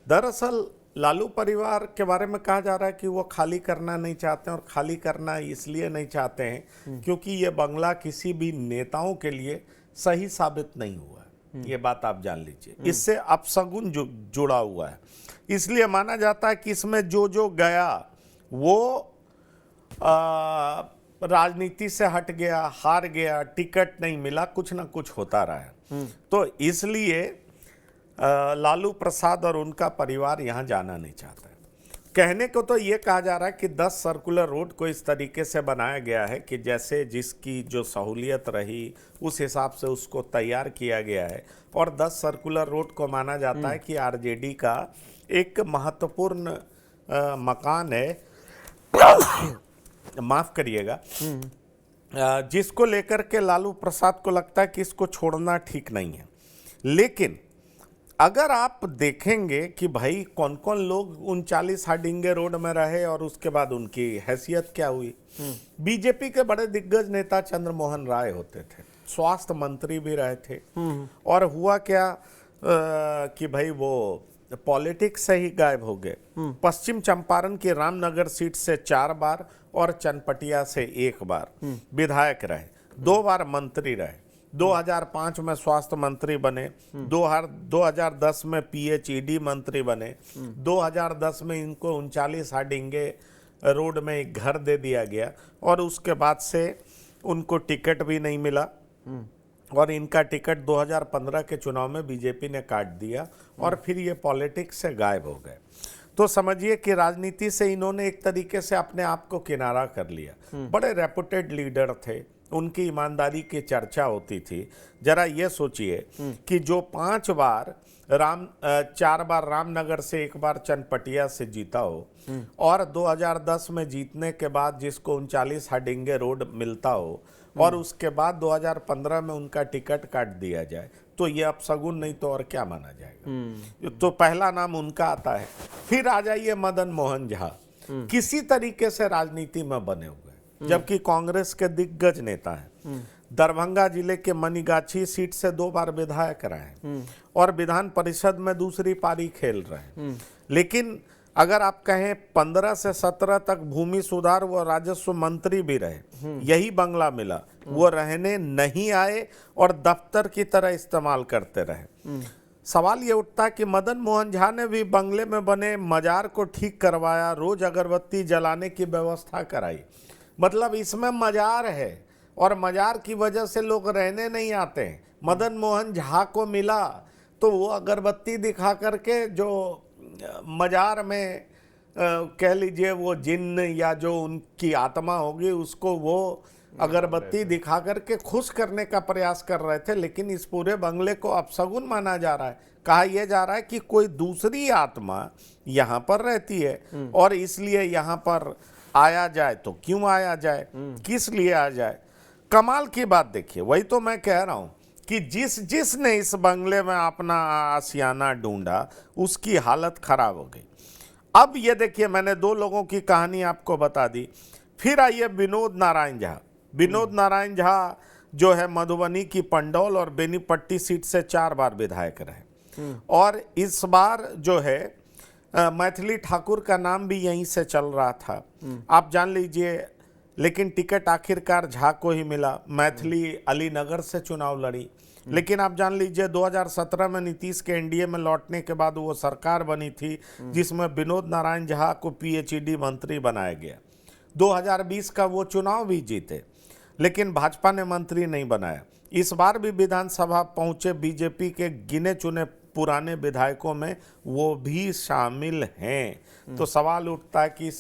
दरअसल लालू परिवार के बारे में कहा जा रहा है कि वो खाली करना नहीं चाहते हैं, और खाली करना इसलिए नहीं चाहते हैं क्योंकि ये बंगला किसी भी नेताओं के लिए सही साबित नहीं हुआ है। ये बात आप जान लीजिए, इससे अपशगुन जुड़ा हुआ है। इसलिए माना जाता है कि इसमें जो जो गया वो राजनीति से हट गया, हार गया, टिकट नहीं मिला, कुछ ना कुछ होता रहा है। तो इसलिए लालू प्रसाद और उनका परिवार यहाँ जाना नहीं चाहता है। कहने को तो ये कहा जा रहा है कि 10 सर्कुलर रोड को इस तरीके से बनाया गया है कि जैसे जिसकी जो सहूलियत रही उस हिसाब से उसको तैयार किया गया है। और 10 सर्कुलर रोड को माना जाता है कि आरजेडी का एक महत्वपूर्ण मकान है, माफ करिएगा, जिसको लेकर के लालू प्रसाद को लगता है कि इसको छोड़ना ठीक नहीं है। लेकिन अगर आप देखेंगे कि भाई कौन कौन लोग 39 हार्डिंगे रोड में रहे और उसके बाद उनकी हैसियत क्या हुई। बीजेपी के बड़े दिग्गज नेता चंद्रमोहन राय होते थे, स्वास्थ्य मंत्री भी रहे थे, और हुआ क्या कि भाई वो पॉलिटिक्स से ही गायब हो गए। पश्चिम चंपारण की रामनगर सीट से 4 बार और चनपटिया से 1 बार विधायक रहे, 2 बार मंत्री रहे। 2005 में स्वास्थ्य मंत्री बने, 2010 में पीएचईडी मंत्री बने, 2010 में इनको 39 हार्डिंगे रोड में एक घर दे दिया गया, और उसके बाद से उनको टिकट भी नहीं मिला, और इनका टिकट 2015 के चुनाव में बीजेपी ने काट दिया, और फिर ये पॉलिटिक्स से गायब हो गए। तो समझिए कि राजनीति से इन्होंने एक तरीके से अपने आप को किनारा कर लिया। बड़े रेपुटेड लीडर थे, उनकी ईमानदारी की चर्चा होती थी। जरा ये सोचिए कि जो 4 बार रामनगर से 1 बार चनपटिया से जीता हो, और 2010 में जीतने के बाद जिसको 39 हार्डिंगे रोड मिलता हो, और उसके बाद 2015 में उनका टिकट काट दिया जाए, तो ये अपशगुन नहीं तो और क्या माना जाएगा। तो पहला नाम उनका आता है। फिर आ जाइए मदन मोहन झा, किसी तरीके से राजनीति में बने हुए, जबकि कांग्रेस के दिग्गज नेता हैं। दरभंगा जिले के मनीगाछी सीट से 2 बार विधायक रहे, और विधान परिषद में दूसरी पारी खेल रहे। लेकिन अगर आप कहें 15 से 17 तक भूमि सुधार व राजस्व मंत्री भी रहे, यही बंगला मिला, वो रहने नहीं आए और दफ्तर की तरह इस्तेमाल करते रहे। सवाल ये उठता है कि मदन मोहन झा ने भी बंगले में बने मजार को ठीक करवाया, रोज अगरबत्ती जलाने की व्यवस्था कराई। मतलब इसमें मजार है, और मजार की वजह से लोग रहने नहीं आते हैं। मदन मोहन झा को मिला तो वो अगरबत्ती दिखा करके जो मजार में कह लीजिए वो जिन्न या जो उनकी आत्मा होगी उसको वो अगरबत्ती दिखा करके खुश करने का प्रयास कर रहे थे। लेकिन इस पूरे बंगले को अपशगुन माना जा रहा है। कहा यह जा रहा है कि कोई दूसरी आत्मा यहाँ पर रहती है, और इसलिए यहाँ पर आया जाए तो क्यों आया जाए, किस लिए आ जाए। कमाल की बात देखिए, वही तो मैं कह रहा हूँ कि जिसने इस बंगले में अपना आशियाना ढूंढा उसकी हालत खराब हो गई। अब ये देखिए, मैंने 2 लोगों की कहानी आपको बता दी। फिर आइए विनोद नारायण झा। विनोद नारायण झा जो है मधुबनी की पंडौल और बेनीपट्टी सीट से 4 बार विधायक रहे, और इस बार जो है मैथिली ठाकुर का नाम भी यहीं से चल रहा था, आप जान लीजिए। लेकिन टिकट आखिरकार झा को ही मिला। मैथिली अलीनगर से चुनाव लड़ी, लेकिन आप जान लीजिए 2017 में नीतीश के एनडीए में लौटने के बाद वो सरकार बनी थी जिसमें विनोद नारायण झा को पीएचईडी मंत्री बनाया गया। 2020 का वो चुनाव भी जीते, लेकिन भाजपा ने मंत्री नहीं बनाया। इस बार भी विधानसभा पहुंचे बीजेपी के गिने चुने पुराने विधायकों में वो भी शामिल हैं। तो सवाल उठता है कि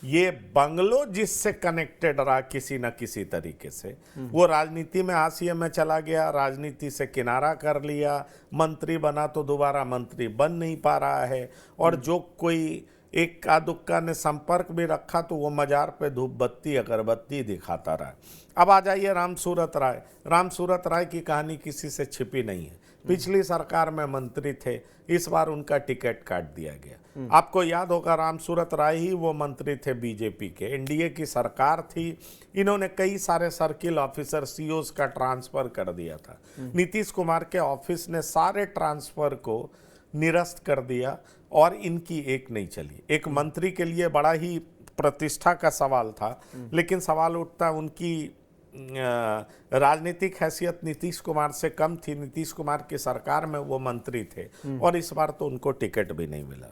ये बंगलो जिससे कनेक्टेड रहा किसी न किसी तरीके से, वो राजनीति में हाशिए में चला गया, राजनीति से किनारा कर लिया, मंत्री बना तो दोबारा मंत्री बन नहीं पा रहा है, और जो कोई इक्का दुक्का ने संपर्क भी रखा तो वो मजार पे धूप बत्ती अगरबत्ती दिखाता रहा। अब आ जाइए रामसूरत राय। रामसूरत राय की कहानी किसी से छिपी नहीं है। पिछली सरकार में मंत्री थे, इस बार उनका टिकट काट दिया गया। आपको याद होगा रामसूरत राय ही वो मंत्री थे बीजेपी के, एनडीए की सरकार थी, इन्होंने कई सारे सर्किल ऑफिसर सीओज का ट्रांसफर कर दिया था। नीतीश कुमार के ऑफिस ने सारे ट्रांसफर को निरस्त कर दिया और इनकी एक नहीं चली। एक मंत्री के लिए बड़ा ही प्रतिष्ठा का सवाल था, लेकिन सवाल उठता उनकी राजनीतिक हैसियत नीतीश कुमार से कम थी। नीतीश कुमार की सरकार में वो मंत्री थे और इस बार तो उनको टिकट भी नहीं मिला।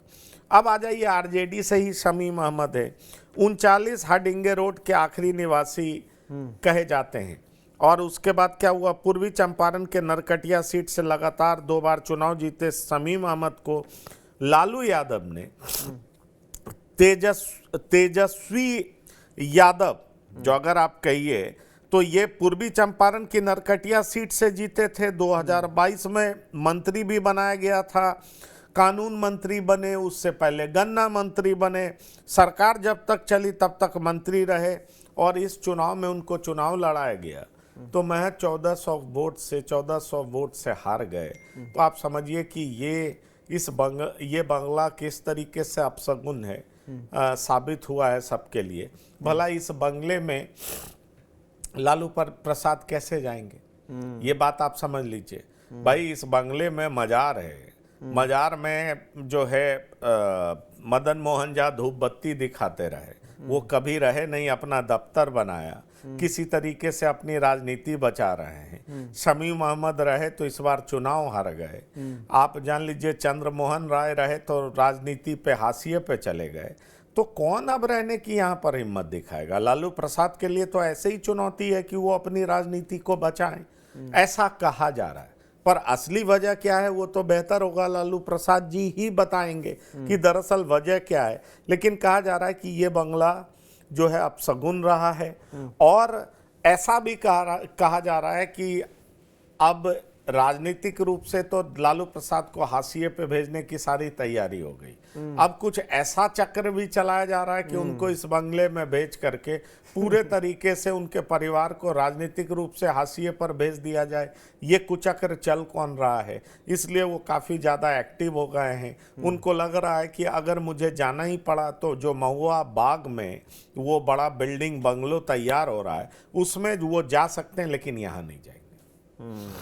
अब आ जाइए आरजेडी से ही शमीम अहमद है, 39 हाडिंगे रोड के आखिरी निवासी कहे जाते हैं। और उसके बाद क्या हुआ, पूर्वी चंपारण के नरकटिया सीट से लगातार 2 बार चुनाव जीते शमीम अहमद को लालू यादव ने तेजस्वी यादव, जो अगर आप कहिए तो ये पूर्वी चंपारण की नरकटिया सीट से जीते थे। 2022 में मंत्री भी बनाया गया था, कानून मंत्री बने, उससे पहले गन्ना मंत्री बने, सरकार जब तक चली तब तक मंत्री रहे और इस चुनाव में उनको चुनाव लड़ाया गया तो महज 1400 वोट से हार गए। तो आप समझिए कि ये बंगला किस तरीके से अपशगुन है, साबित हुआ है सबके लिए। भला इस बंगले में लालू प्रसाद कैसे जाएंगे, ये बात आप समझ लीजिए। भाई इस बंगले में मजार है, मजार में जो है मदन मोहन झा धूप बत्ती दिखाते रहे, वो कभी रहे नहीं, अपना दफ्तर बनाया, किसी तरीके से अपनी राजनीति बचा रहे हैं। शमीम अहमद रहे तो इस बार चुनाव हार गए। आप जान लीजिए चंद्रमोहन राय रहे तो राजनीति पे हाशिए पे चले गए। तो कौन अब रहने की यहाँ पर हिम्मत दिखाएगा? लालू प्रसाद के लिए तो ऐसे ही चुनौती है कि वो अपनी राजनीति को बचाएं, ऐसा कहा जा रहा है। पर असली वजह क्या है वो तो बेहतर होगा लालू प्रसाद जी ही बताएंगे कि दरअसल वजह क्या है। लेकिन कहा जा रहा है कि ये बंगला जो है अपशगुन रहा है और ऐसा भी कहा जा रहा है कि अब राजनीतिक रूप से तो लालू प्रसाद को हाशिए पे भेजने की सारी तैयारी हो गई। अब कुछ ऐसा चक्र भी चलाया जा रहा है कि उनको इस बंगले में भेज करके पूरे तरीके से उनके परिवार को राजनीतिक रूप से हाशिए पर भेज दिया जाए। ये कुचक्र चल कौन रहा है, इसलिए वो काफ़ी ज़्यादा एक्टिव हो गए हैं। उनको लग रहा है कि अगर मुझे जाना ही पड़ा तो जो महुआ बाग में वो बड़ा बिल्डिंग बंगलो तैयार हो रहा है उसमें वो जा सकते हैं, लेकिन यहाँ नहीं जाएंगे।